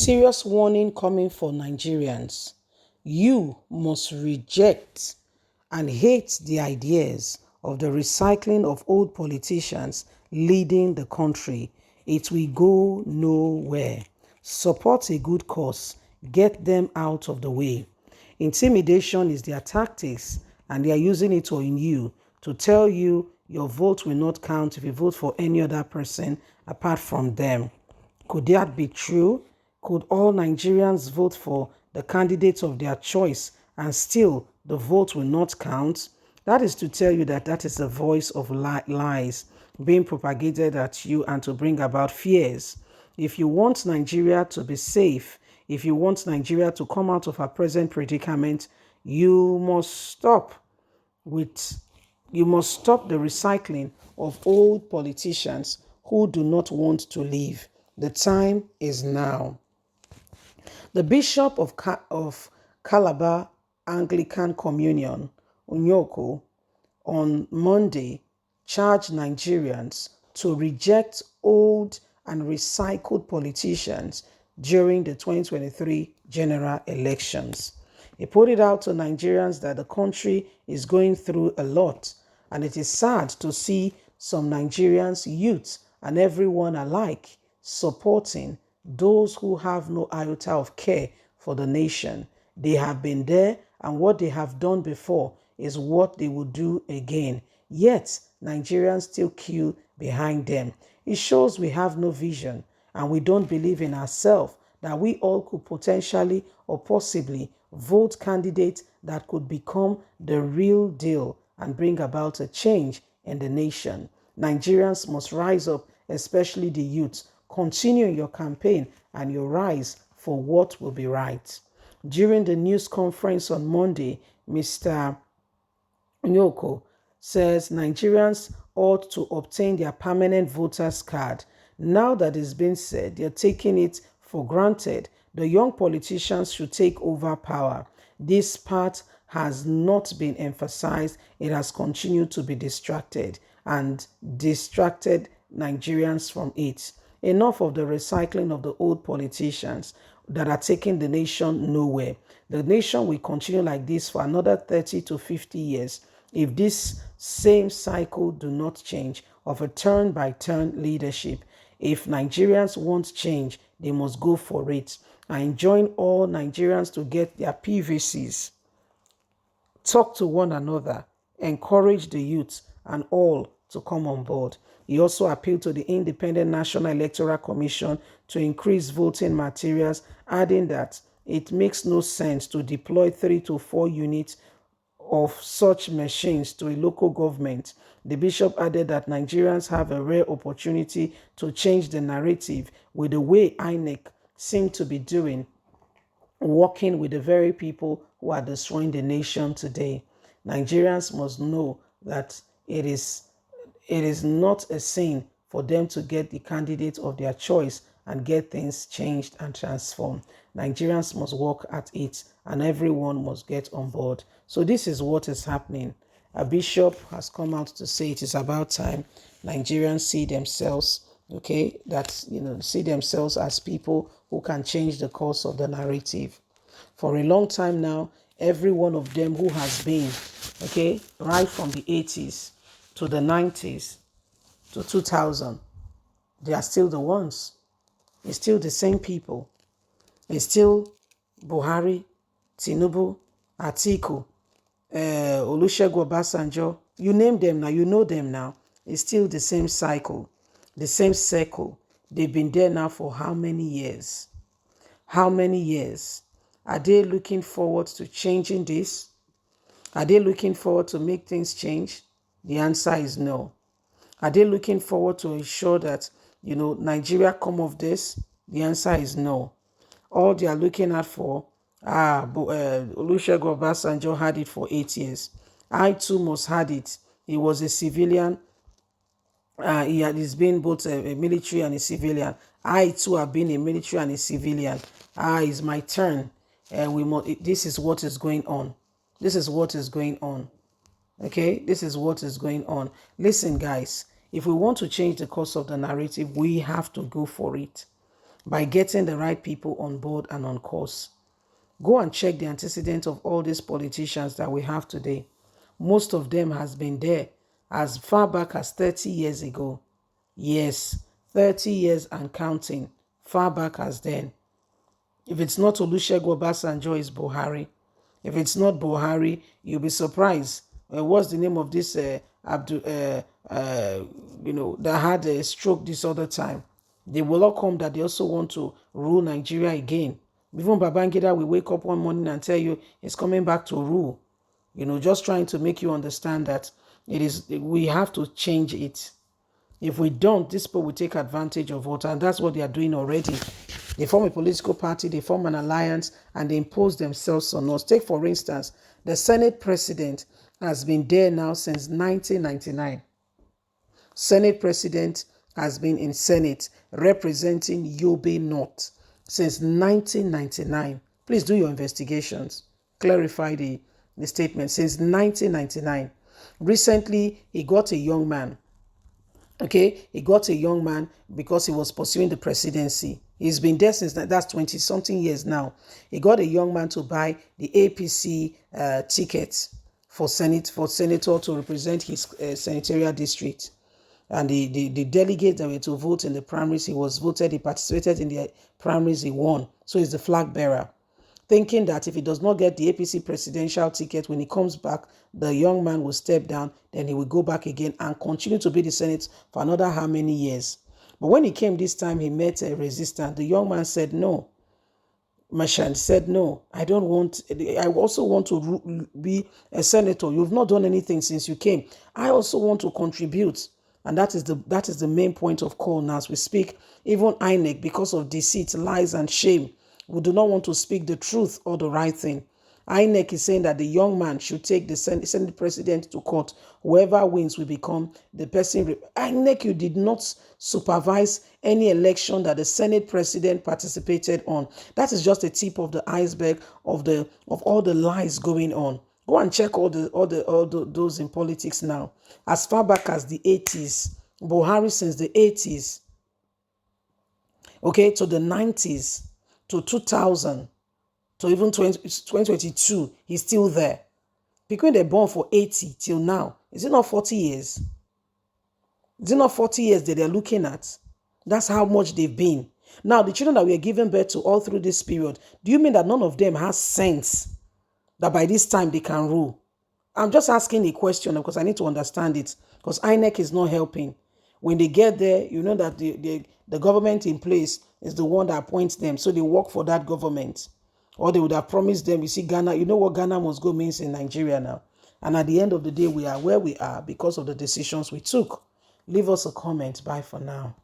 Serious warning coming for Nigerians. You must reject and hate the ideas of the recycling of old politicians leading the country. It will go nowhere. Support a good cause. Get them out of the way. Intimidation is their tactics, and they are using it on you to tell you your vote will not count if you vote for any other person apart from them. Could that be true? Could all Nigerians vote for the candidate of their choice and still the vote will not count? That is to tell you that that is a voice of lies being propagated at you and to bring about fears. If you want Nigeria to be safe, if you want Nigeria to come out of our present predicament, you must stop with you must stop the recycling of old politicians who do not want to leave. The time is now. The Bishop of Calabar Anglican Communion, Unyoko, on Monday charged Nigerians to reject old and recycled politicians during the 2023 general elections. He put it out to Nigerians that the country is going through a lot, and it is sad to see some Nigerians, youth, and everyone alike supporting those who have no iota of care for the nation. They have been there, and what they have done before is what they will do again. Yet, Nigerians still queue behind them. It shows we have no vision, and we don't believe in ourselves that we all could potentially or possibly vote candidates that could become the real deal and bring about a change in the nation. Nigerians must rise up, especially the youth. Continue your campaign and your rise for what will be right. During the news conference on Monday, Mr. Nyoko says Nigerians ought to obtain their permanent voters card. Now that it's been said, they're taking it for granted. The young politicians should take over power. This part has not been emphasized. It has continued to be distracted Nigerians from it. Enough of the recycling of the old politicians that are taking the nation nowhere. The nation will continue like this for another 30 to 50 years if this same cycle do not change of a turn-by-turn leadership. If Nigerians want change, they must go for it. I enjoin all Nigerians to get their PVCs, talk to one another, encourage the youth and all to come on board. He also appealed to the Independent National Electoral Commission to increase voting materials, adding that it makes no sense to deploy 3 to 4 units of such machines to a local government. The bishop added that Nigerians have a rare opportunity to change the narrative with the way INEC seem to be doing, working with the very people who are destroying the nation today. Nigerians must know that it is not a sin for them to get the candidate of their choice and get things changed and transformed. Nigerians must work at it and everyone must get on board. So this is what is happening. A bishop has come out to say it is about time Nigerians see themselves, see themselves as people who can change the course of the narrative. For a long time now, every one of them who has been, right from the 80s to the 90s to 2000, they are still the ones. It's still the same people. It's still Buhari, Tinubu, Atiku, Olusegun Obasanjo. You name them now, you know them now. It's still the same cycle, the same circle. They've been there now for how many years? How many years? Are they looking forward to changing this? Are they looking forward to make things change? The answer is no. Are they looking forward to ensure that, Nigeria come of this? The answer is no. All they are looking at for, Olusegun Obasanjo had it for 8 years. I too must had it. He was a civilian. He's been both a military and a civilian. I too have been a military and a civilian. It's my turn. This is what is going on. This is what is going on. Okay, this is what is going on. Listen, guys, if we want to change the course of the narrative, we have to go for it. by getting the right people on board and on course. Go and check the antecedents of all these politicians that we have today. Most of them has been there as far back as 30 years ago. Yes, 30 years and counting, far back as then. If it's not Olusegun Obasanjo, it's Buhari. If it's not Buhari, you'll be surprised. What's the name of this that had a stroke this other time? They will all come that they also want to rule Nigeria again. Even Babangida will wake up one morning and tell you he's coming back to rule. Just trying to make you understand that we have to change it. If we don't, these people will take advantage of it, and that's what they are doing already. They form a political party, they form an alliance, and they impose themselves on us. Take, for instance, the Senate president has been there now since 1999. Senate president has been in Senate representing Yobe North since 1999. Please do your investigations. Clarify the statement. Since 1999. Recently, he got a young man. Okay, he got a young man because he was pursuing the presidency. He's been there since that's 20 something years now. He got a young man to buy the APC ticket for senator to represent his senatorial district. And the delegates that were to vote in the primaries, he was voted, he participated in the primaries, he won. So he's the flag bearer. Thinking that if he does not get the APC presidential ticket, when he comes back, the young man will step down, then he will go back again and continue to be the Senate for another how many years. But when he came this time, he met a resistance. The young man said, no. Mashan said, no, I don't want, I also want to be a senator. You've not done anything since you came. I also want to contribute. And that is the main point of call now as we speak. Even INEC, because of deceit, lies, and shame, we do not want to speak the truth or the right thing. INEC is saying that the young man should take the Senate president to court. Whoever wins will become the person. INEC, you did not supervise any election that the Senate president participated on. That is just a tip of the iceberg of all the lies going on. Go and check all those in politics now. As far back as the 80s, Buhari since the 80s, okay, to the 90s, to 2000, to even 2022, he's still there. Because they're born for 80 till now. Is it not 40 years? Is it not 40 years that they're looking at? That's how much they've been. Now, the children that we are giving birth to all through this period, do you mean that none of them has sense that by this time they can rule? I'm just asking a question because I need to understand it, because INEC is not helping. When they get there, you know that the government in place is the one that appoints them, so they work for that government. Or they would have promised them, you see, Ghana, you know what Ghana must go means in Nigeria now. And at the end of the day, we are where we are because of the decisions we took. Leave us a comment. Bye for now.